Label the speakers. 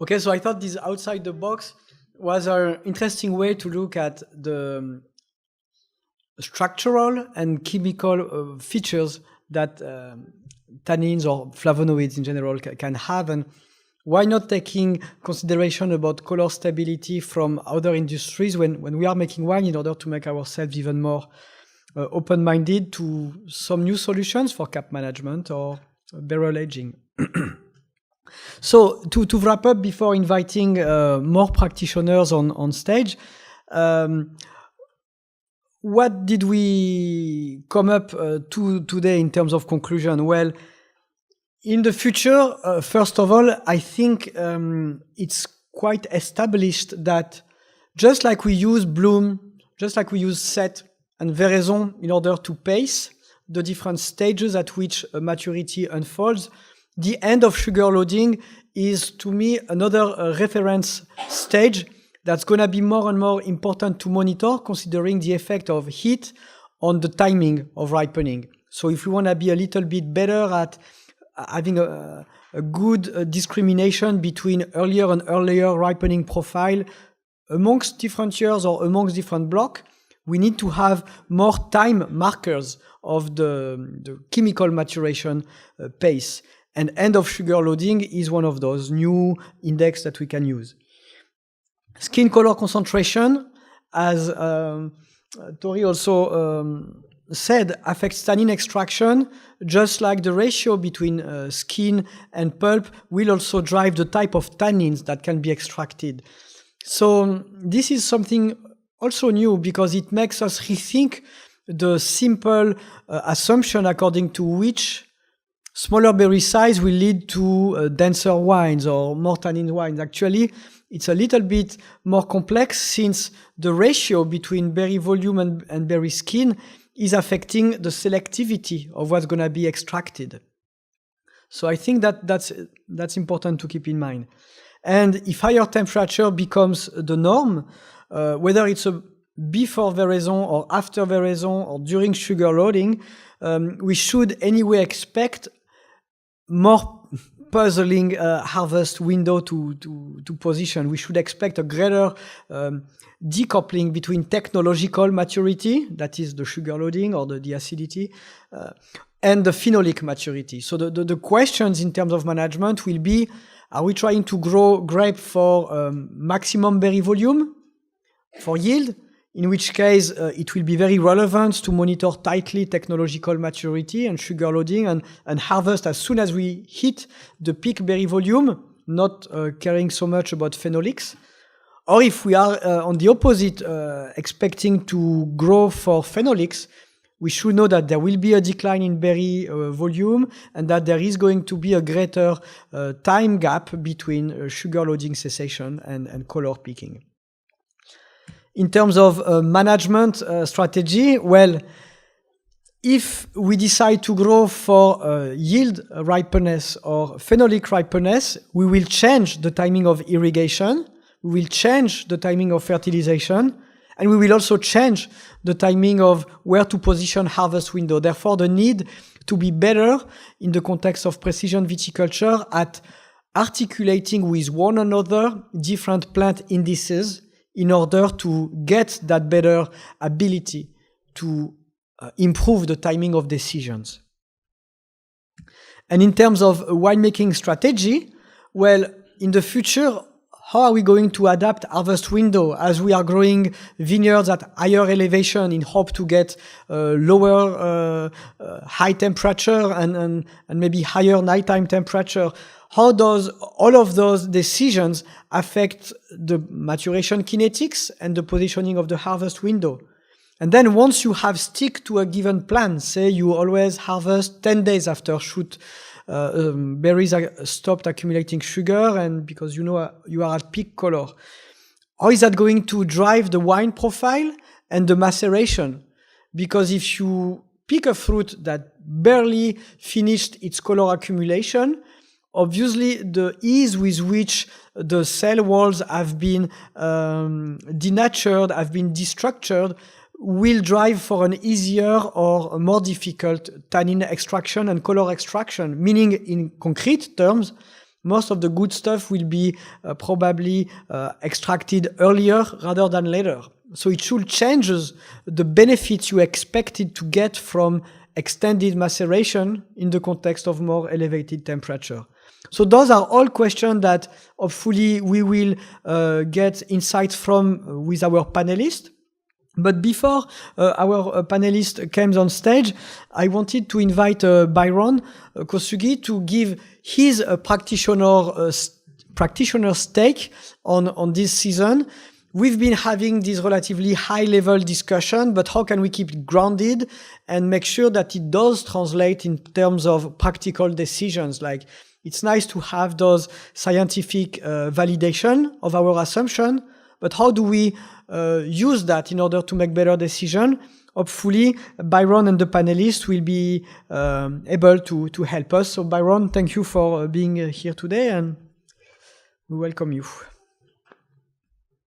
Speaker 1: Okay, so I thought this outside the box was an interesting way to look at the structural and chemical features that tannins or flavonoids in general can have, and why not taking consideration about color stability from other industries when we are making wine, in order to make ourselves even more open-minded to some new solutions for cap management or barrel aging. So to wrap up, before inviting more practitioners on stage, what did we come up to today in terms of conclusion? Well, in the future, first of all, I think it's quite established that just like we use bloom, just like we use set and veraison in order to pace the different stages at which maturity unfolds, the end of sugar loading is, to me, another reference stage that's going to be more and more important to monitor, considering the effect of heat on the timing of ripening. So if we want to be a little bit better at having a good discrimination between earlier and earlier ripening profile amongst different years or amongst different blocks, we need to have more time markers of the chemical maturation pace. And end of sugar loading is one of those new index that we can use. Skin color concentration, as Tori also said, affects tannin extraction, just like the ratio between skin and pulp will also drive the type of tannins that can be extracted. So this is something also new, because it makes us rethink the simple assumption according to which smaller berry size will lead to denser wines or more tannin wines. Actually, it's a little bit more complex, since the ratio between berry volume and berry skin is affecting the selectivity of what's going to be extracted. So I think that's important to keep in mind. And if higher temperature becomes the norm, whether it's a before veraison or after veraison or during sugar loading, we should anyway expect more puzzling harvest window to position. We should expect a greater decoupling between technological maturity, that is the sugar loading or the acidity, and the phenolic maturity. So the questions in terms of management will be, are we trying to grow grape for maximum berry volume, for yield? In which case, it will be very relevant to monitor tightly technological maturity and sugar loading and harvest as soon as we hit the peak berry volume, not caring so much about phenolics. Or if we are on the opposite, expecting to grow for phenolics, we should know that there will be a decline in berry volume, and that there is going to be a greater time gap between sugar loading cessation and color peaking. In terms of management strategy, well, if we decide to grow for yield ripeness or phenolic ripeness, we will change the timing of irrigation, we will change the timing of fertilization, and we will also change the timing of where to position harvest window. Therefore, the need to be better in the context of precision viticulture at articulating with one another different plant indices in order to get that better ability to improve the timing of decisions. And in terms of winemaking strategy, well, in the future, how are we going to adapt harvest window as we are growing vineyards at higher elevation in hope to get lower high temperature and maybe higher nighttime temperature? How does all of those decisions affect the maturation kinetics and the positioning of the harvest window? And then once you have stick to a given plan, say you always harvest 10 days after shoot berries are stopped accumulating sugar, and because you know you are at peak color, how is that going to drive the wine profile and the maceration? Because if you pick a fruit that barely finished its color accumulation, obviously the ease with which the cell walls have been denatured, have been destructured, will drive for an easier or more difficult tannin extraction and color extraction, meaning in concrete terms most of the good stuff will be probably extracted earlier rather than later. So it should change the benefits you expected to get from extended maceration in the context of more elevated temperature. So those are all questions that hopefully we will get insights from with our panelists. But before our panelist came on stage, I wanted to invite Byron Kosugi to give his practitioner's take on this season. We've been having this relatively high-level discussion, but how can we keep it grounded and make sure that it does translate in terms of practical decisions? Like, it's nice to have those scientific validation of our assumption, but how do we use that in order to make better decisions? Hopefully, Byron and the panelists will be able to help us. So, Byron, thank you for being here today, and we welcome you.